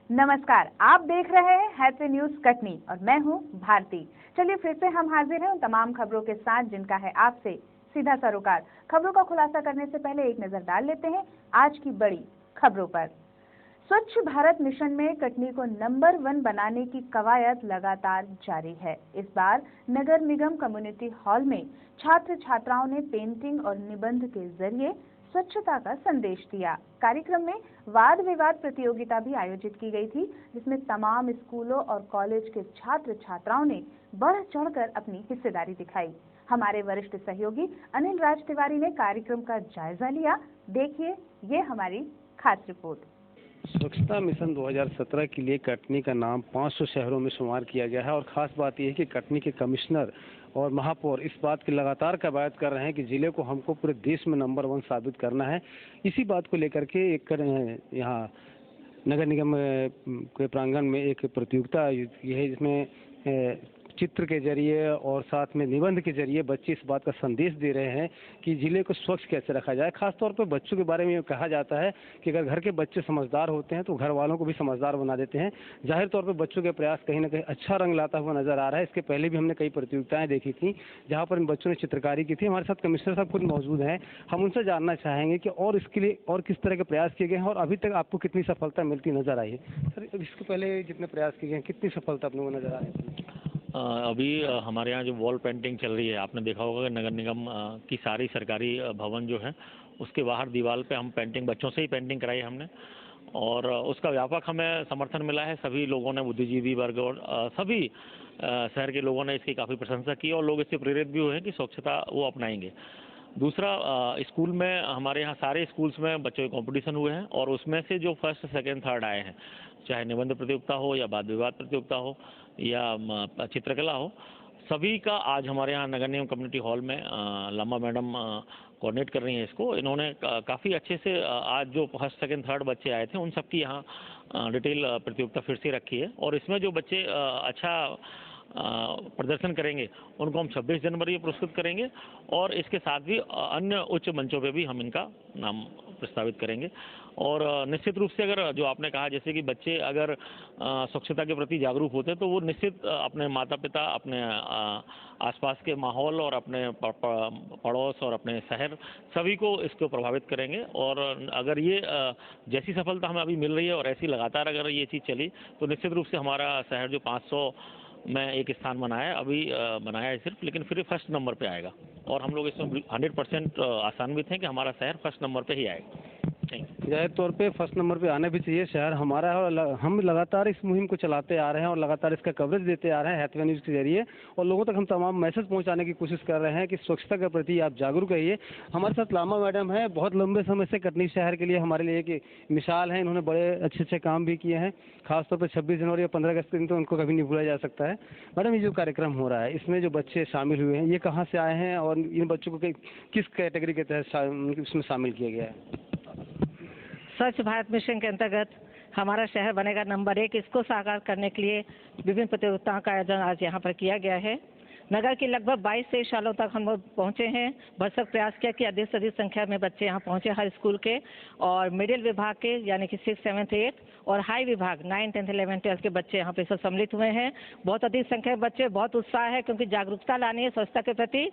नमस्कार, आप देख रहे हैं हैप्पी न्यूज कटनी और मैं हूं भारती। चलिए फिर से हम हाजिर हैं उन तमाम खबरों के साथ जिनका है आपसे सीधा सरोकार। खबरों का खुलासा करने से पहले एक नजर डाल लेते हैं आज की बड़ी खबरों पर। स्वच्छ भारत मिशन में कटनी को नंबर 1 बनाने की कवायद लगातार जारी है। इस बार नगर निगम कम्युनिटी हॉल में छात्र छात्राओं ने पेंटिंग और निबंध के जरिए स्वच्छता का संदेश दिया। कार्यक्रम में वाद विवाद प्रतियोगिता भी आयोजित की गई थी, जिसमें तमाम स्कूलों और कॉलेज के छात्र छात्राओं ने बढ़ चढ़कर अपनी हिस्सेदारी दिखाई। हमारे वरिष्ठ सहयोगी अनिल राज तिवारी ने कार्यक्रम का जायजा लिया। देखिए ये हमारी खास रिपोर्ट। स्वच्छता मिशन 2017 के लिए कटनी का नाम 500 शहरों में शुमार किया गया है और ख़ास बात यह है कि कटनी के कमिश्नर और महापौर इस बात की लगातार कवायद कर रहे हैं कि ज़िले को हमको पूरे देश में नंबर 1 साबित करना है। इसी बात को लेकर के एक यहाँ नगर निगम के प्रांगण में एक प्रतियोगिता ये है जिसमें चित्र के जरिए और साथ में निबंध के जरिए बच्चे इस बात का संदेश दे रहे हैं कि ज़िले को स्वच्छ कैसे रखा जाए। खासतौर पर बच्चों के बारे में कहा जाता है कि अगर घर के बच्चे समझदार होते हैं तो घर वालों को भी समझदार बना देते हैं। जाहिर तौर पर बच्चों के प्रयास कहीं ना कहीं अच्छा रंग लाता हुआ नजर आ रहा है। इसके पहले भी हमने कई प्रतियोगिताएं देखी थी जहाँ पर इन बच्चों ने चित्रकारी की थी। हमारे साथ कमिश्नर साहब खुद मौजूद हैं। हम उनसे जानना चाहेंगे कि और इसके लिए और किस तरह के प्रयास किए गए हैं और अभी तक आपको कितनी सफलता मिलती नजर आई है। सर, इसके पहले जितने प्रयास किए गए हैं कितनी सफलता अपने को नजर आ रही है? अभी हमारे यहाँ जो वॉल पेंटिंग चल रही है, आपने देखा होगा कि नगर निगम की सारी सरकारी भवन जो है उसके बाहर दीवार पे हम पेंटिंग, बच्चों से ही पेंटिंग कराई हमने और उसका व्यापक हमें समर्थन मिला है। सभी लोगों ने, बुद्धिजीवी वर्ग और सभी शहर के लोगों ने इसकी काफ़ी प्रशंसा की और लोग इससे प्रेरित भी हुए हैं कि स्वच्छता वो अपनाएंगे। दूसरा, स्कूल में हमारे यहाँ सारे स्कूल्स में बच्चों के कंपटीशन हुए हैं और उसमें से जो फर्स्ट सेकंड थर्ड आए हैं, चाहे निबंध प्रतियोगिता हो या वाद विवाद प्रतियोगिता हो या चित्रकला हो, सभी का आज हमारे यहाँ नगर निगम कम्युनिटी हॉल में लम्बा मैडम कोऑर्डिनेट कर रही हैं इसको। इन्होंने काफ़ी अच्छे से आज जो फर्स्ट सेकंड थर्ड बच्चे आए थे उन सबकी यहाँ डिटेल प्रतियोगिता फिर से रखी है और इसमें जो बच्चे अच्छा प्रदर्शन करेंगे उनको हम 26 जनवरी को पुरस्कृत करेंगे और इसके साथ भी अन्य उच्च मंचों पे भी हम इनका नाम प्रस्तावित करेंगे। और निश्चित रूप से अगर जो आपने कहा जैसे कि बच्चे अगर स्वच्छता के प्रति जागरूक होते हैं तो वो निश्चित अपने माता पिता, अपने आसपास के माहौल और अपने पड़ोस और अपने शहर सभी को इसको प्रभावित करेंगे। और अगर ये जैसी सफलता हमें अभी मिल रही है और ऐसी लगातार अगर ये चीज़ चली तो निश्चित रूप से हमारा शहर जो 500 में एक स्थान बनाया है, अभी बनाया है सिर्फ, लेकिन फिर फर्स्ट नंबर पे आएगा और हम लोग इसमें 100% आशान्वित हैं कि हमारा शहर फर्स्ट नंबर पे ही आएगा। जाहिर तौर पे फर्स्ट नंबर पे आना भी चाहिए, शहर हमारा है और हम लगातार इस मुहिम को चलाते आ रहे हैं और लगातार इसका कवरेज देते आ रहे हैं हैप्पी न्यूज़ के जरिए और लोगों तक हम तमाम मैसेज पहुंचाने की कोशिश कर रहे हैं कि स्वच्छता के प्रति आप जागरूक रहिए। हमारे साथ लामा मैडम है, बहुत लंबे समय से कटनी शहर के लिए हमारे लिए एक मिसाल है। इन्होंने बड़े अच्छे काम भी किए हैं, खासतौर पर 26 जनवरी और 15 अगस्त के दिन तो उनको कभी नहीं भूला जा सकता है। मैडम, ये जो कार्यक्रम हो रहा है इसमें जो बच्चे शामिल हुए हैं ये कहाँ से आए हैं और इन बच्चों को किस कैटेगरी के तहत इसमें शामिल किया गया है? स्वच्छ भारत मिशन के अंतर्गत हमारा शहर बनेगा नंबर 1, इसको साकार करने के लिए विभिन्न प्रतियोगिताओं का आयोजन आज यहाँ पर किया गया है। नगर की लगभग 22 से सालों तक हम लोग पहुँचे हैं। भरसक प्रयास किया कि अधिक से अधिक संख्या में बच्चे यहाँ पहुँचे हर स्कूल के और मिडिल विभाग के यानी कि 6, 7, 8 और हाई विभाग 9, 10, 11, 12 के बच्चे यहाँ पे सब सम्मिलित हुए हैं। बहुत अधिक संख्या में बच्चे, बहुत उत्साह है क्योंकि जागरूकता लानी है स्वच्छता के प्रति।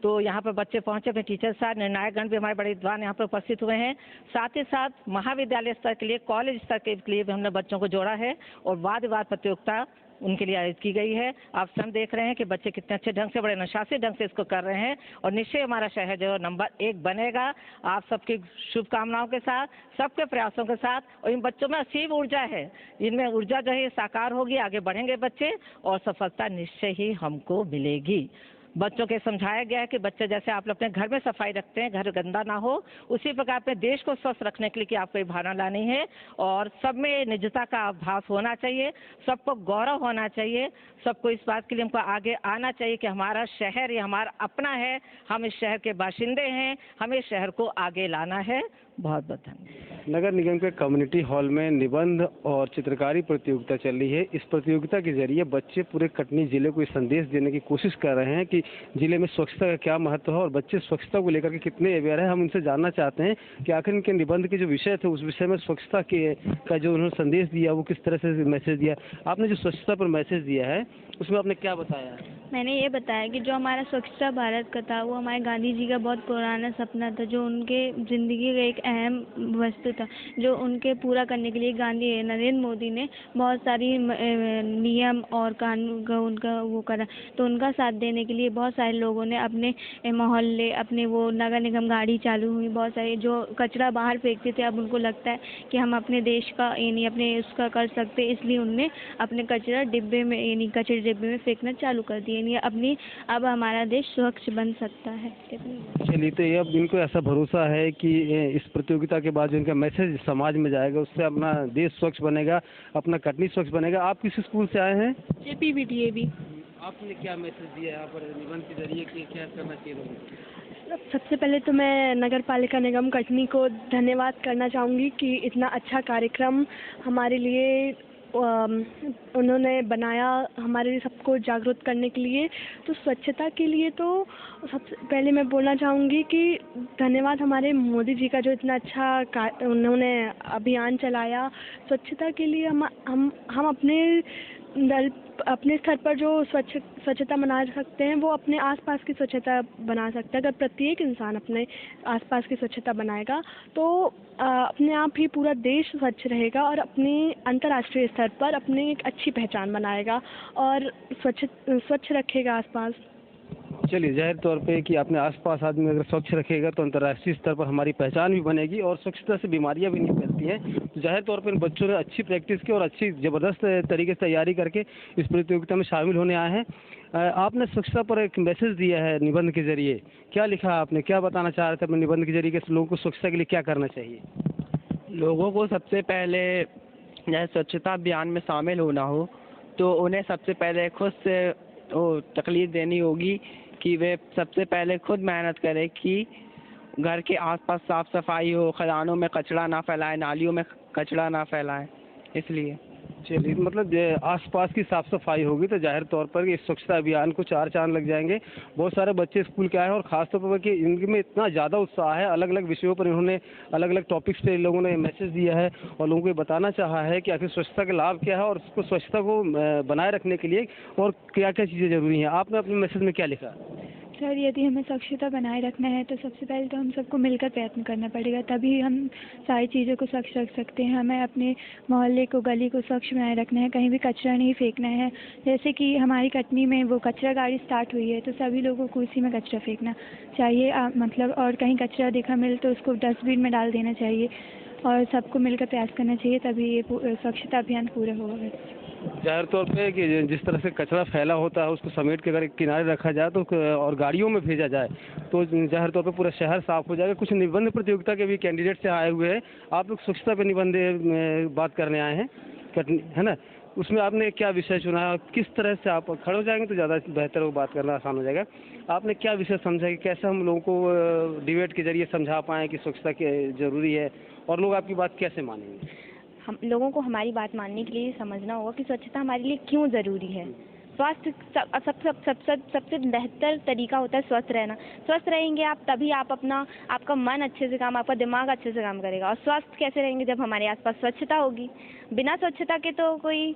तो यहाँ पर बच्चे पहुँचे, अपने टीचर साथ, निर्णायकगण भी हमारे बड़े विद्वान यहाँ पर उपस्थित हुए हैं। साथ ही साथ महाविद्यालय स्तर के लिए, कॉलेज स्तर के लिए भी हमने बच्चों को जोड़ा है और वाद विवाद प्रतियोगिता उनके लिए आयोजित की गई है। आप सब देख रहे हैं कि बच्चे कितने अच्छे ढंग से, बड़े अनुशासित ढंग से इसको कर रहे हैं और निश्चय हमारा शहर जो नंबर 1 बनेगा। आप सबकी शुभकामनाओं के साथ, सबके प्रयासों के साथ, और इन बच्चों में असीम ऊर्जा है, इनमें ऊर्जा जो है साकार होगी, आगे बढ़ेंगे बच्चे और सफलता निश्चय ही हमको मिलेगी। बच्चों के समझाया गया है कि बच्चे जैसे आप अपने घर में सफाई रखते हैं, घर गंदा ना हो, उसी प्रकार अपने देश को स्वस्थ रखने के लिए कि आपको ये भावना लानी है और सब में निजता का आभास होना चाहिए, सबको गौरव होना चाहिए, सबको इस बात के लिए हमको आगे आना चाहिए कि हमारा शहर ये हमारा अपना है, हम इस शहर के बाशिंदे हैं, हमें इस शहर को आगे लाना है। बहुत बहुत धन्यवाद। नगर निगम के कम्युनिटी हॉल में निबंध और चित्रकारी प्रतियोगिता चल रही है। इस प्रतियोगिता के जरिए बच्चे पूरे कटनी जिले को ये संदेश देने की कोशिश कर रहे हैं कि जिले में स्वच्छता का क्या महत्व है और बच्चे स्वच्छता को लेकर के कितने अवेयर है। हम उनसे जानना चाहते हैं कि आखिर इनके निबंध के जो विषय थे उस विषय में स्वच्छता के का जो उन्होंने संदेश दिया वो किस तरह से मैसेज दिया। आपने जो स्वच्छता पर मैसेज दिया है उसमें आपने क्या बताया है? मैंने ये बताया कि जो हमारा स्वच्छता भारत का था वो हमारे गांधी जी का बहुत पुराना सपना था, जो उनके ज़िंदगी का एक अहम वस्तु था, जो उनके पूरा करने के लिए नरेंद्र मोदी ने बहुत सारी नियम और कानून का उनका वो करा। तो उनका साथ देने के लिए बहुत सारे लोगों ने अपने मोहल्ले, अपने वो नगर निगम गाड़ी चालू हुई, बहुत सारे जो कचरा बाहर फेंकते थे अब उनको लगता है कि हम अपने देश का यानी अपने उसका कर सकते, इसलिए उनने अपने कचरा डिब्बे में यानी कचरे डिब्बे में फेंकना चालू कर दिया। अब हमारा देश स्वच्छ बन सकता है। चलिए, तो ये अब इनको ऐसा भरोसा है कि इस प्रतियोगिता के बाद जो इनका मैसेज समाज में जाएगा उससे अपना देश स्वच्छ बनेगा, अपना कटनी स्वच्छ बनेगा। आप किस स्कूल से आए हैं? JPVTAB। आपने क्या मैसेज दिया यहाँ पर निबंध के जरिए कि क्या करना चाहिए लोगों? सबसे पहले तो मैं नगर पालिका निगम कटनी को धन्यवाद करना चाहूँगी कि इतना अच्छा कार्यक्रम हमारे लिए उन्होंने बनाया, हमारे लिए सबको जागरूक करने के लिए। तो स्वच्छता के लिए तो सबसे पहले मैं बोलना चाहूँगी कि धन्यवाद हमारे मोदी जी का, जो इतना अच्छा उन्होंने अभियान चलाया स्वच्छता के लिए। हम अपने स्तर पर जो स्वच्छता बना सकते हैं वो अपने आसपास की स्वच्छता बना सकते हैं। अगर प्रत्येक इंसान अपने आसपास की स्वच्छता बनाएगा तो अपने आप ही पूरा देश स्वच्छ रहेगा और अपने अंतर्राष्ट्रीय स्तर पर अपनी एक अच्छी पहचान बनाएगा और स्वच्छ रखेगा आसपास। चलिए, जाहिर तौर पे कि अपने आसपास आदमी अगर स्वच्छ रखेगा तो अंतर्राष्ट्रीय स्तर पर हमारी पहचान भी बनेगी और स्वच्छता से बीमारियां भी नहीं फैलती हैं। तो जाहिर तौर पे इन बच्चों ने अच्छी प्रैक्टिस की और अच्छी ज़बरदस्त तरीके से तैयारी करके इस प्रतियोगिता में शामिल होने आए हैं। आपने स्वच्छता पर एक मैसेज दिया है निबंध के जरिए, क्या लिखा आपने, क्या बताना चाह रहे थे अपने निबंध के जरिए कि लोगों को स्वच्छता के लिए क्या करना चाहिए? लोगों को सबसे पहले जैसे स्वच्छता अभियान में शामिल होना हो तो उन्हें सबसे पहले खुद से तकलीफ देनी होगी कि वे सबसे पहले खुद मेहनत करें कि घर के आसपास साफ सफाई हो, खदानों में कचरा ना फैलाएं, नालियों में कचरा ना फैलाएं। इसलिए चलिए, मतलब आसपास की साफ सफाई होगी तो जाहिर तौर पर इस स्वच्छता अभियान को 4 चांद लग जाएंगे। बहुत सारे बच्चे स्कूल के आए हैं और खासतौर पर कि इनमें इतना ज़्यादा उत्साह है, अलग अलग विषयों पर इन्होंने अलग अलग टॉपिक्स पे लोगों ने मैसेज दिया है और लोगों को बताना चाहा है कि आखिर स्वच्छता के लाभ क्या है और उसको स्वच्छता को बनाए रखने के लिए और क्या क्या चीज़ें ज़रूरी हैं। आपने अपने मैसेज में क्या लिखा? सर, यदि हमें स्वच्छता बनाए रखना है तो सबसे पहले तो हम सबको मिलकर प्रयत्न करना पड़ेगा, तभी हम सारी चीज़ों को स्वच्छ रख सकते हैं। हमें अपने मोहल्ले को, गली को स्वच्छ बनाए रखना है, कहीं भी कचरा नहीं फेंकना है। जैसे कि हमारी कटनी में वो कचरा गाड़ी स्टार्ट हुई है तो सभी लोगों को उसी में कचरा फेंकना चाहिए, मतलब और कहीं कचरा देखा मिले तो उसको डस्टबिन में डाल देना चाहिए और सबको मिलकर प्रयास करना चाहिए, तभी ये स्वच्छता अभियान पूरा होगा। जाहिर तौर पे कि जिस तरह से कचरा फैला होता है उसको समेट के अगर एक किनारे रखा जाए तो और गाड़ियों में भेजा जाए तो जाहिर तौर पे पूरा शहर साफ हो जाएगा। कुछ निबंध प्रतियोगिता के भी कैंडिडेट से आए हुए हैं। आप लोग स्वच्छता पे निबंध बात करने आए हैं, है ना? उसमें आपने क्या विषय चुना है? किस तरह से आप खड़े हो जाएंगे तो ज़्यादा बेहतर हो, बात करना आसान हो जाएगा। आपने क्या विषय समझा कि कैसे हम लोगों को डिबेट के जरिए समझा पाएँ कि स्वच्छता ज़रूरी है और लोग आपकी बात कैसे मानेंगे? हम लोगों को हमारी बात मानने के लिए समझना होगा कि स्वच्छता हमारे लिए क्यों ज़रूरी है। स्वास्थ्य सबसे बेहतर तरीका होता है स्वस्थ रहना। स्वस्थ रहेंगे आप तभी आपका मन अच्छे से आपका दिमाग अच्छे से काम करेगा। और स्वस्थ कैसे रहेंगे? जब हमारे आसपास स्वच्छता होगी। बिना स्वच्छता के तो कोई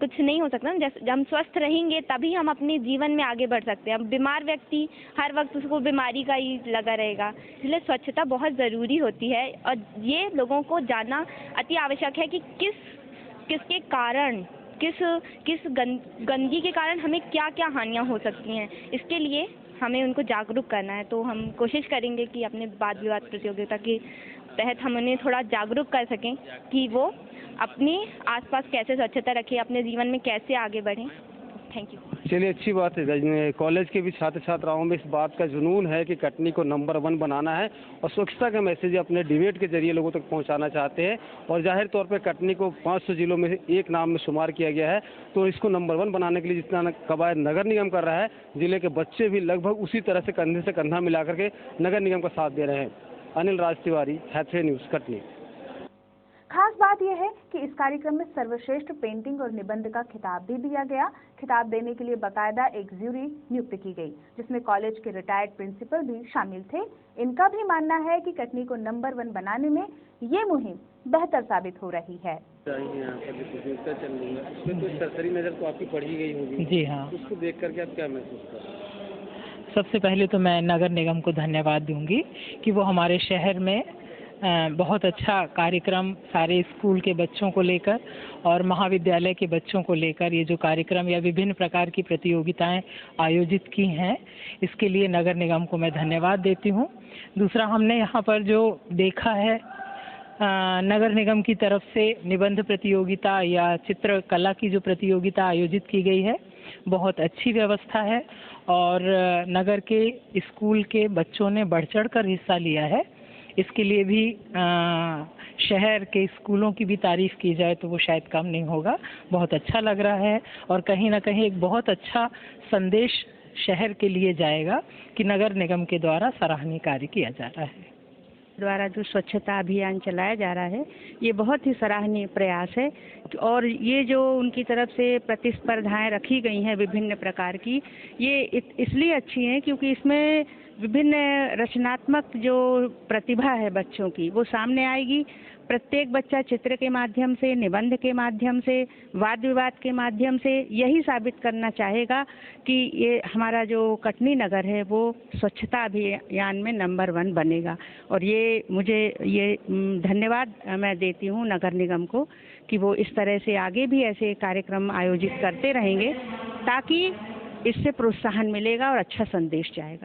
कुछ नहीं हो सकता ना। जब हम स्वस्थ रहेंगे तभी हम अपने जीवन में आगे बढ़ सकते हैं। अब बीमार व्यक्ति हर वक्त उसको बीमारी का ही लगा रहेगा, इसलिए स्वच्छता बहुत ज़रूरी होती है और ये लोगों को जानना अति आवश्यक है कि किसके कारण किस गंदगी के कारण हमें क्या क्या हानियाँ हो सकती हैं। इसके लिए हमें उनको जागरूक करना है। तो हम कोशिश करेंगे कि अपने वाद विवाद प्रतियोगिता के तहत हम उन्हें थोड़ा जागरूक कर सकें कि वो अपने आसपास कैसे स्वच्छता रखें, अपने जीवन में कैसे आगे बढ़ें। Thank you. चलिए, अच्छी बात है। कॉलेज के भी छात्र छात्राओं में इस बात का जुनून है कि कटनी को नंबर 1 बनाना है और स्वच्छता का मैसेज अपने डिबेट के जरिए लोगों तक पहुंचाना चाहते हैं। और जाहिर तौर पे कटनी को 500 जिलों में एक नाम में शुमार किया गया है। तो इसको नंबर 1 बनाने के लिए जितना कवायद नगर निगम कर रहा है, जिले के बच्चे भी लगभग उसी तरह से कंधे से कंधा मिला करके नगर निगम का साथ दे रहे हैं। Anil Raj Tiwari, Hathaway news, Katni. खास बात यह है कि इस कार्यक्रम में सर्वश्रेष्ठ पेंटिंग और निबंध का खिताब भी दिया गया। खिताब देने के लिए बाकायदा एक ज्यूरी नियुक्त की गई, जिसमें कॉलेज के रिटायर्ड प्रिंसिपल भी शामिल थे। इनका भी मानना है कि कटनी को नंबर 1 बनाने में ये मुहिम बेहतर साबित हो रही है। यहाँ पर जो प्रतियोगिता चल रही है उसमें तो सरसरी नजर तो आपकी पढ़ी गई होगी। जी हाँ। उसको देख करके आप क्या महसूस कर रहे हैं? सबसे पहले तो मैं नगर निगम को धन्यवाद दूंगी कि वो हमारे शहर में बहुत अच्छा कार्यक्रम सारे स्कूल के बच्चों को लेकर और महाविद्यालय के बच्चों को लेकर ये जो कार्यक्रम या विभिन्न प्रकार की प्रतियोगिताएं आयोजित की हैं, इसके लिए नगर निगम को मैं धन्यवाद देती हूं। दूसरा, हमने यहाँ पर जो देखा है नगर निगम की तरफ से निबंध प्रतियोगिता या चित्रकला की जो प्रतियोगिता आयोजित की गई है, बहुत अच्छी व्यवस्था है और नगर के स्कूल के बच्चों ने बढ़ चढ़ कर हिस्सा लिया है। इसके लिए भी शहर के स्कूलों की भी तारीफ की जाए तो वो शायद कम नहीं होगा। बहुत अच्छा लग रहा है और कहीं ना कहीं एक बहुत अच्छा संदेश शहर के लिए जाएगा कि नगर निगम के द्वारा सराहनीय कार्य किया जा रहा है। द्वारा जो स्वच्छता अभियान चलाया जा रहा है, ये बहुत ही सराहनीय प्रयास है और ये जो उनकी तरफ से प्रतिस्पर्धाएं रखी गई हैं विभिन्न प्रकार की, ये इसलिए अच्छी हैं क्योंकि इसमें विभिन्न रचनात्मक जो प्रतिभा है बच्चों की वो सामने आएगी। प्रत्येक बच्चा चित्र के माध्यम से, निबंध के माध्यम से, वाद विवाद के माध्यम से यही साबित करना चाहेगा कि ये हमारा जो कटनी नगर है वो स्वच्छता अभियान में नंबर 1 बनेगा। और ये धन्यवाद मैं देती हूँ नगर निगम को कि वो इस तरह से आगे भी ऐसे कार्यक्रम आयोजित करते रहेंगे ताकि इससे प्रोत्साहन मिलेगा और अच्छा संदेश जाएगा।